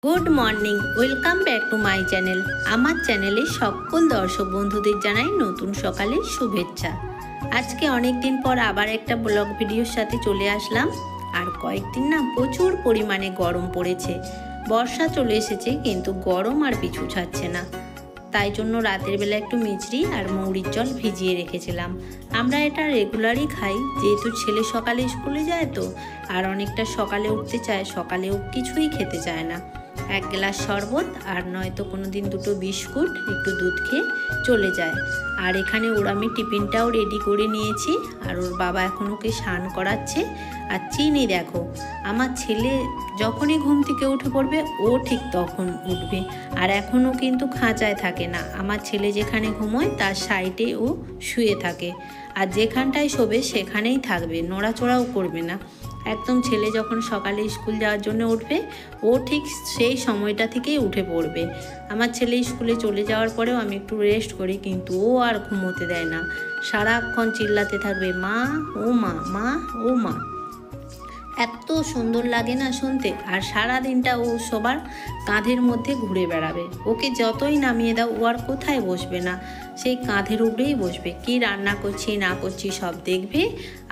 Good morning, welcome back to my channel. আমার চ্যানেলে সকল দর্শক বন্ধুদের জানাই নতুন সকালের শুভেচ্ছা। আজকে অনেক দিন পর আবার একটা ব্লগ ভিডিওর সাথে চলে আসলাম। আর কয়েকদিন না প্রচুর পরিমাণে গরম পড়েছে। বর্ষা চলে এসেছে কিন্তু গরম আর পিছু ছাড়ছে না। তাই জন্য রাতের বেলা একটু মিচড়ি আর মৌরির জল ভিজিয়ে রেখেছিলাম। আমরা এটা রেগুলারই খাই, যেহেতু ছেলে সকালে স্কুলে যায় তো, আর অনেকটা সকালে উঠতে চায়, সকালেও কিছুই খেতে চায় না। এক গ্লাস শরবত আর নয়তো কোনো দিন দুটো বিস্কুট, একটু দুধ খেয়ে চলে যায়। আর এখানে ওর আমি টিফিনটাও রেডি করে নিয়েছি, আর ওর বাবা এখন ওকে স্নান করাচ্ছে। আর চিনি দেখো, আমার ছেলে যখনই ঘুম থেকে উঠে পড়বে ও ঠিক তখন উঠবে। আর এখনও কিন্তু খাঁচায় থাকে না, আমার ছেলে যেখানে ঘুমোয় তার সাইডে ও শুয়ে থাকে। আর যেখানটায় শোবে সেখানেই থাকবে, নড়াচড়াও করবে না। একদম ছেলে যখন সকালে স্কুল যাওয়ার জন্য উঠবে ও ঠিক সেই সময়টা থেকেই উঠে পড়বে। আমার ছেলে স্কুলে চলে যাওয়ার পরেও আমি একটু রেস্ট করি, কিন্তু ও আর ঘুমোতে দেয় না, সারাক্ষণ চিল্লাতে থাকবে মা ও মা, মা ও মা। এত সুন্দর লাগে না শুনতে। আর সারা দিনটা ও সবার কাঁধের মধ্যে ঘুরে বেড়াবে। ওকে যতই নামিয়ে দাও ও আর কোথায় বসবে না, সেই কাঁধের উপরেই বসবে। কি রান্না করছি না করছি সব দেখবে,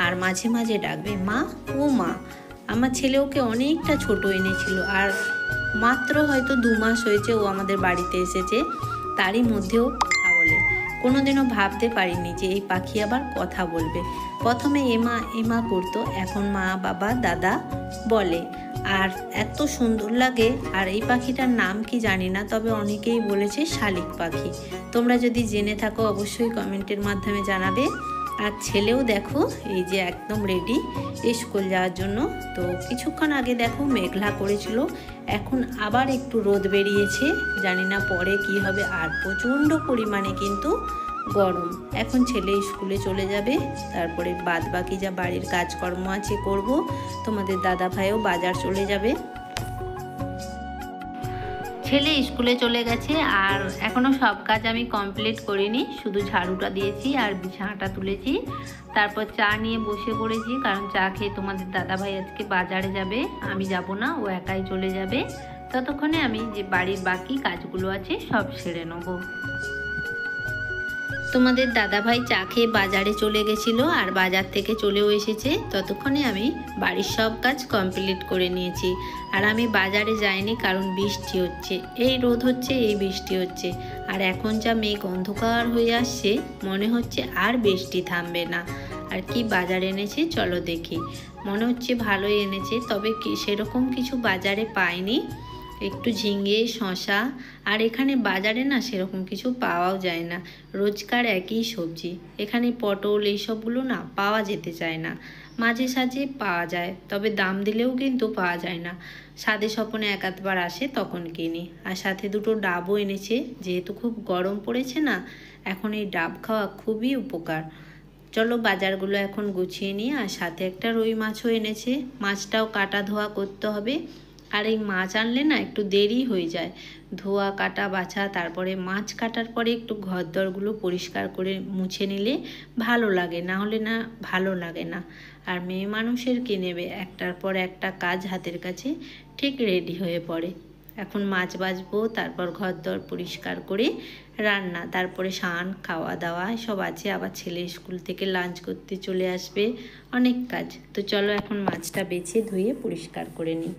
আর মাঝে মাঝে ডাকবে মা ও মা। আমার ছেলে ওকে অনেকটা ছোট এনেছিল, আর মাত্র হয়তো 2 মাস হয়েছে ও আমাদের বাড়িতে এসেছে, তারই মধ্যেও কথা বলে। কোনোদিনও ভাবতে পারিনি যে এই পাখি আবার কথা বলবে। প্রথমে এমা এমা করতো, এখন মা বাবা দাদা বলে। আর এত সুন্দর লাগে। আর এই পাখিটার নাম কি জানি না, তবে অনেকেই বলেছে শালিক পাখি। তোমরা যদি জেনে থাকো অবশ্যই কমেন্টের মাধ্যমে জানাবে। আর ছেলেও দেখো এই যে একদম রেডি স্কুল যাওয়ার জন্য। তো কিছুক্ষণ আগে দেখো মেঘলা করেছিল, এখন আবার একটু রোদ বেরিয়েছে, জানি না পরে কি হবে। আর প্রচণ্ড পরিমাণে কিন্তু গরম। এখন ছেলে স্কুলে চলে যাবে, তারপরে বাদ বাকি যা বাড়ির কাজকর্ম আছে করব। তোমাদের দাদা ভাইও বাজার চলে যাবে। ছেলে স্কুলে চলে গেছে, আর এখনও সব কাজ আমি কমপ্লিট করিনি, শুধু ঝাড়ুটা দিয়েছি আর বিছানাটা তুলেছি। তারপর চা নিয়ে বসে পড়েছি, কারণ চা খেয়ে তোমাদের দাদাভাই আজকে বাজারে যাবে, আমি যাব না, ও একাই চলে যাবে। ততক্ষণে আমি যে বাড়ির বাকি কাজগুলো আছে সব সেরে নেব। তোমাদের দাদাভাই চা খেয়ে বাজারে চলে গেছিলো, আর বাজার থেকে চলেও এসেছে। ততক্ষণে আমি বাড়ির সব কাজ কমপ্লিট করে নিয়েছি। আর আমি বাজারে যাইনি, কারণ বৃষ্টি হচ্ছে, এই রোদ হচ্ছে এই বৃষ্টি হচ্ছে। আর এখন যা মেঘ অন্ধকার হয়ে আসছে, মনে হচ্ছে আর বৃষ্টি থামবে না। আর কি বাজার এনেছে চলো দেখি। মনে হচ্ছে ভালোই এনেছে, তবে কি সেরকম কিছু বাজারে পাইনি। একটু ঝিঙে শসা, আর এখানে বাজারে না সেরকম কিছু পাওয়াও যায় না, রোজকার একই সবজি। এখানে পটল এইসবগুলো না পাওয়া যেতে চায় না, মাঝে সাঝে পাওয়া যায়, তবে দাম দিলেও কিন্তু পাওয়া যায় না। স্বাদে স্বপনে এক আধবার আসে তখন কিনি। আর সাথে দুটো ডাবও এনেছে, যেহেতু খুব গরম পড়েছে না, এখন এই ডাব খাওয়া খুবই উপকার। চলো বাজারগুলো এখন গুছিয়ে নিই। আর সাথে একটা রুই মাছও এনেছে, মাছটাও কাটা ধোয়া করতে হবে। আর এই মাছ আনলে না একটু দেরি হয়ে যায়, ধোয়া কাটা বাছা, তারপরে মাছ কাটার পরে একটু ঘরদরগুলো পরিষ্কার করে মুছে নিলে ভালো লাগে, না হলে না ভালো লাগে না। আর মেয়ে মানুষের কি নেবে, একটার পর একটা কাজ হাতের কাছে ঠিক রেডি হয়ে পড়ে। এখন মাছ বাছবো, তারপর ঘরদর পরিষ্কার করে রান্না, তারপরে স্নান খাওয়া দাওয়া সব আছে। আবার ছেলে স্কুল থেকে লাঞ্চ করতে চলে আসবে, অনেক কাজ। তো চলো এখন মাছটা বেছে ধুয়ে পরিষ্কার করে নিই।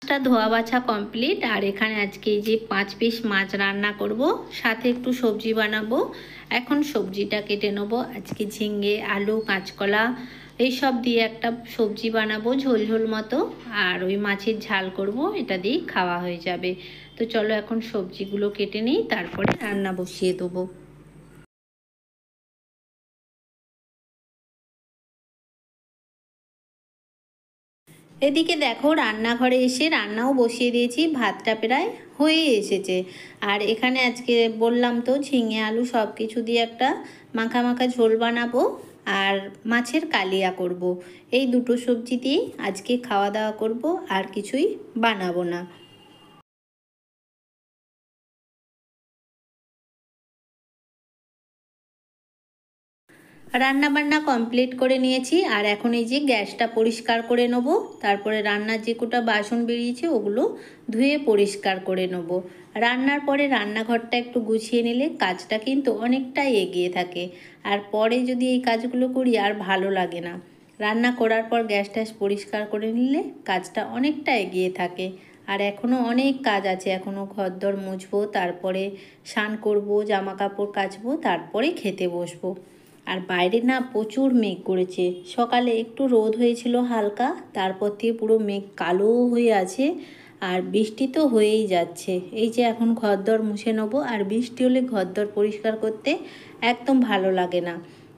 মাছটা ধোয়া বাছা কমপ্লিট। আর এখানে আজকে এই যে 5 পিস মাছ রান্না করব, সাথে একটু সবজি বানাবো। এখন সবজিটা কেটে নেব। আজকে ঝিঙে আলু কাঁচকলা এইসব দিয়ে একটা সবজি বানাবো ঝোল ঝোল মতো, আর ওই মাছের ঝাল করব, এটা দিয়েই খাওয়া হয়ে যাবে। তো চলো এখন সবজিগুলো কেটে নিই, তারপরে রান্না বসিয়ে দেবো। এদিকে দেখো রান্নাঘরে এসে রান্নাও বসিয়ে দিয়েছি, ভাতটা প্রায় হয়ে এসেছে। আর এখানে আজকে বললাম তো ঝিঙে আলু সব কিছু দিয়ে একটা মাখা মাখা ঝোল বানাবো, আর মাছের কালিয়া করব। এই দুটো সবজি দিয়েই আজকে খাওয়া দাওয়া করব, আর কিছুই বানাবো না। রান্না বান্না কমপ্লিট করে নিয়েছি আর এখন এই যে গ্যাসটা পরিষ্কার করে নেব। তারপরে রান্নার যে কটা বাসন বেরিয়েছে ওগুলো ধুয়ে পরিষ্কার করে নেব। রান্নার পরে রান্নাঘরটা একটু গুছিয়ে নিলে কাজটা কিন্তু অনেকটাই এগিয়ে থাকে, আর পরে যদি এই কাজগুলো করি আর ভালো লাগে না। রান্না করার পর গ্যাস ট্যাস পরিষ্কার করে নিলে কাজটা অনেকটা এগিয়ে থাকে। আর এখনও অনেক কাজ আছে, এখনও ঘরদর মুছবো, তারপরে স্নান করব, জামা কাপড় কাচবো, তারপরে খেতে বসবো। আর বাইরে না প্রচুর মেঘ করেছে। সকালে একটু রোদ হয়েছিল হালকা, তারপর থেকে পুরো মেঘ কালো হয়ে আছে আর বৃষ্টি তো হয়েই যাচ্ছে। এই যে এখন ঘরদর মুছে নেবো, আর বৃষ্টি হলে ঘরদর পরিষ্কার করতে একদম ভালো লাগে না,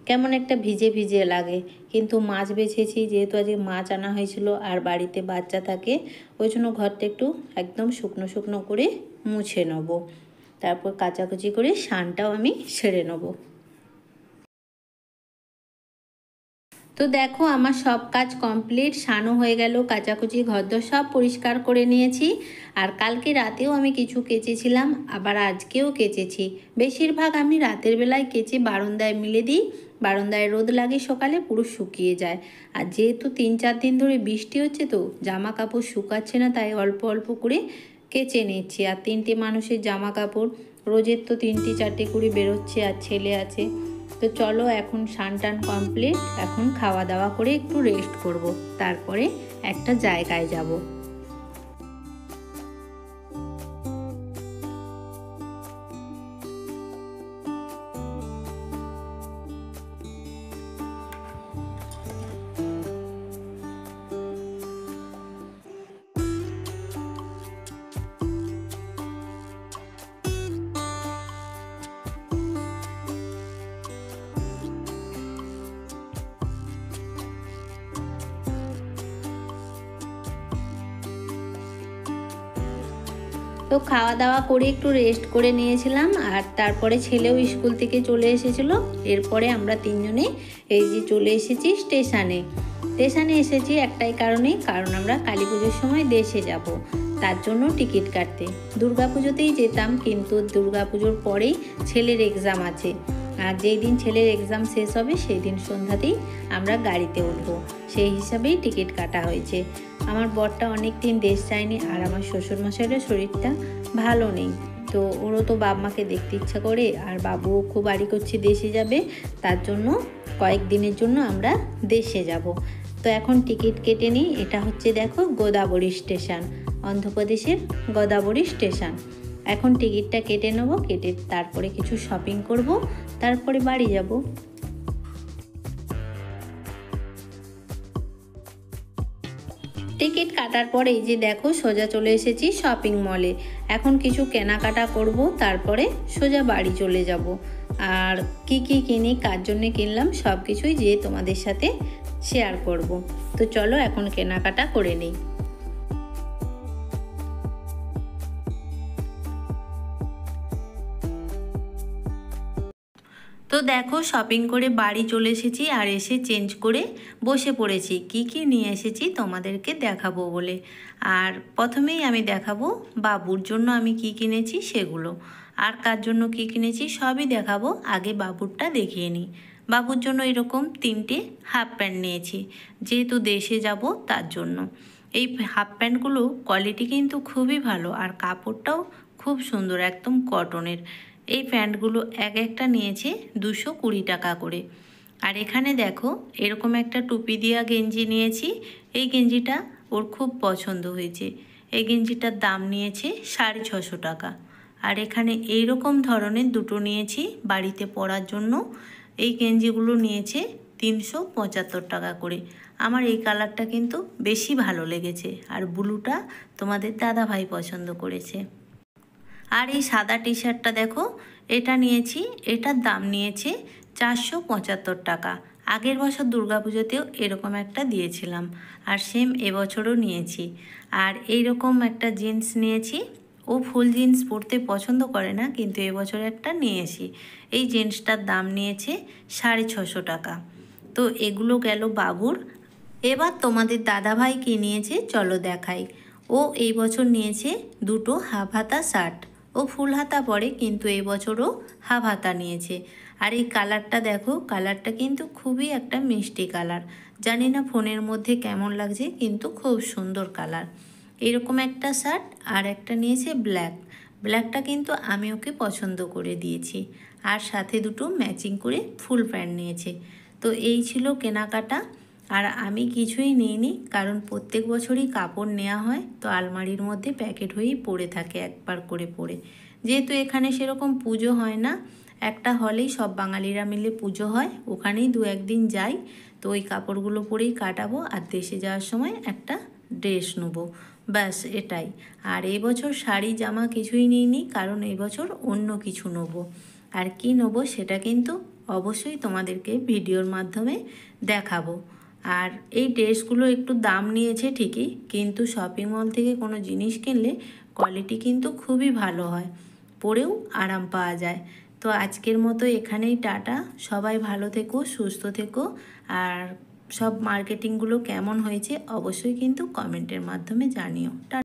কেমন একটা ভিজে ভিজে লাগে। কিন্তু মাছ বেছেছি, যেহেতু আজকে মাছ আনা হয়েছিল আর বাড়িতে বাচ্চা থাকে, ওই জন্য ঘরটা একটু একদম শুকনো শুকনো করে মুছে নেবো। তারপর কাচাকুচি করে স্নানটাও আমি সেরে নেবো। তো দেখো আমার সব কাজ কমপ্লিট, স্নানও হয়ে গেল, কাচাকুচি ঘরদোর সব পরিষ্কার করে নিয়েছি। আর কালকে রাতেও আমি কিছু কেচেছিলাম, আবার আজকেও কেচেছি। বেশিরভাগ আমি রাতের বেলায় কেচে বারান্দায় মিলে দিই, বারান্দায় রোদ লাগে সকালে পুরো শুকিয়ে যায়। আর যেহেতু 3-4 দিন ধরে বৃষ্টি হচ্ছে তো জামা কাপড় শুকাচ্ছে না, তাই অল্প অল্প করে কেচে নিচ্ছি। আর 3টে মানুষের জামা কাপড় রোজের তো 3-4টে করে বেরোচ্ছে, আর ছেলে আছে। তো চলো এখন স্নান টান কমপ্লিট, এখন খাওয়া দাওয়া করে একটু রেস্ট করব, তারপরে একটা জায়গায় যাব। তো খাওয়া দাওয়া করে একটু রেস্ট করে নিয়েছিলাম, আর তারপরে ছেলেও স্কুল থেকে চলে এসেছিলো। এরপরে আমরা তিনজনে এই যে চলে এসেছি স্টেশনে। স্টেশনে এসেছি একটাই কারণ আমরা কালী পুজোর সময় দেশে যাব, তার জন্য টিকিট কাটতে। দুর্গাপুজোতেই যেতাম, কিন্তু দুর্গাপুজোর পরেই ছেলের এক্সাম আছে, আর যেই দিন ছেলের এক্সাম শেষ হবে সেই দিন সন্ধ্যাতেই আমরা গাড়িতে উঠবো, সেই হিসাবেই টিকিট কাটা হয়েছে। আমার বরটা অনেক দিন দেশ যায়নি, আর আমার শ্বশুরমশাইয়েরও শরীরটা ভালো নেই, তো ওরও তো বাবা মাকে দেখতে ইচ্ছা করে, আর বাবুও খুব বাড়ি করছে দেশে যাবে, তার জন্য কয়েকদিনের জন্য আমরা দেশে যাব। তো এখন টিকিট কেটে নিই। এটা হচ্ছে দেখো গোদাবরী স্টেশন, অন্ধ্রপ্রদেশের গোদাবরী স্টেশন। এখন টিকিটটা কেটে নেবো, কেটে তারপরে কিছু শপিং করব, তারপরে বাড়ি যাব। টিকিট কাটার পরে এই যে দেখো সোজা চলে এসেছি শপিং মলে। এখন কিছু কেনাকাটা করব, তারপরে সোজা বাড়ি চলে যাব। আর কি কি কিনি, কার জন্যে কিনলাম, সব কিছুই যে তোমাদের সাথে শেয়ার করব। তো চলো এখন কেনাকাটা করে নিই। তো দেখো শপিং করে বাড়ি চলে এসেছি, আর এসে চেঞ্জ করে বসে পড়েছি কি কি নিয়ে এসেছি তোমাদেরকে দেখাবো বলে। আর প্রথমেই আমি দেখাবো বাবুর জন্য আমি কি কিনেছি সেগুলো, আর কার জন্য কি কিনেছি সবই দেখাবো। আগে বাবুরটা দেখিয়ে নিই। বাবুর জন্য এরকম 3টে হাফ প্যান্ট নিয়েছি, যেহেতু দেশে যাব তার জন্য। এই হাফ প্যান্টগুলো কোয়ালিটি কিন্তু খুবই ভালো, আর কাপড়টাও খুব সুন্দর, একদম কটনের। এই প্যান্টগুলো এক একটা নিয়েছে 220 টাকা করে। আর এখানে দেখো এরকম একটা টুপি দেওয়া গেঞ্জি নিয়েছি, এই গেঞ্জিটা ওর খুব পছন্দ হয়েছে। এই গেঞ্জিটার দাম নিয়েছে 650 টাকা। আর এখানে এইরকম ধরনের দুটো নিয়েছি বাড়িতে পরার জন্য, এই গেঞ্জিগুলো নিয়েছে 375 টাকা করে। আমার এই কালারটা কিন্তু বেশি ভালো লেগেছে, আর ব্লুটা তোমাদের দাদাভাই পছন্দ করেছে। আর এই সাদা টি শার্টটা দেখো, এটা নিয়েছি, এটার দাম নিয়েছে 475 টাকা। আগের বছর দুর্গাপুজোতেও এরকম একটা দিয়েছিলাম, আর সেম এবছরও নিয়েছি। আর এইরকম একটা জিন্স নিয়েছি, ও ফুল জিন্স পরতে পছন্দ করে না, কিন্তু এবছর একটা নিয়েছি। এই জিন্সটার দাম নিয়েছে 650 টাকা। তো এগুলো গেল বাবুর। এবার তোমাদের দাদাভাই কি নিয়েছে চলো দেখাই। ও এই বছর নিয়েছে দুটো হাফ হাতা শার্ট। ও ফুল হাতা পরে, কিন্তু এই বছরও হাফ হাতা নিয়েছে। আর এই কালারটা দেখো, কালারটা কিন্তু খুবই একটা মিষ্টি কালার। জানি না ফোনের মধ্যে কেমন লাগছে, কিন্তু খুব সুন্দর কালার। এরকম একটা শার্ট আর একটা নিয়েছে ব্ল্যাক। ব্ল্যাকটা কিন্তু আমি ওকে পছন্দ করে দিয়েছি। আর সাথে দুটো ম্যাচিং করে ফুল প্যান্ট নিয়েছে। তো এই ছিল কেনাকাটা। আর আমি কিছুই নিইনি, কারণ প্রত্যেক বছরই কাপড় নেওয়া হয়, তো আলমারির মধ্যে প্যাকেট হয়েই পড়ে থাকে একবার করে পরে। যেহেতু এখানে সেরকম পুজো হয় না, একটা হলেই সব বাঙালিরা মিলে পুজো হয়, ওখানেই দু একদিন যাই, তো ওই কাপড়গুলো পরেই কাটাবো। আর দেশে যাওয়ার সময় একটা ড্রেস নেবো, ব্যাস এটাই। আর এই বছর শাড়ি জামা কিছুই নিইনি, কারণ এই বছর অন্য কিছু নেবো। আর কি নেবো সেটা কিন্তু অবশ্যই তোমাদেরকে ভিডিওর মাধ্যমে দেখাবো। আর এই ড্রেসগুলো একটু দাম নিয়েছে ঠিকই, কিন্তু শপিং মল থেকে কোনো জিনিস কিনলে কোয়ালিটি কিন্তু খুবই ভালো হয়, পরেও আরাম পাওয়া যায়। তো আজকের মতো এখানেই টাটা। সবাই ভালো থেকো, সুস্থ থেকো। আর সব মার্কেটিংগুলো কেমন হয়েছে অবশ্যই কিন্তু কমেন্টের মাধ্যমে জানিও।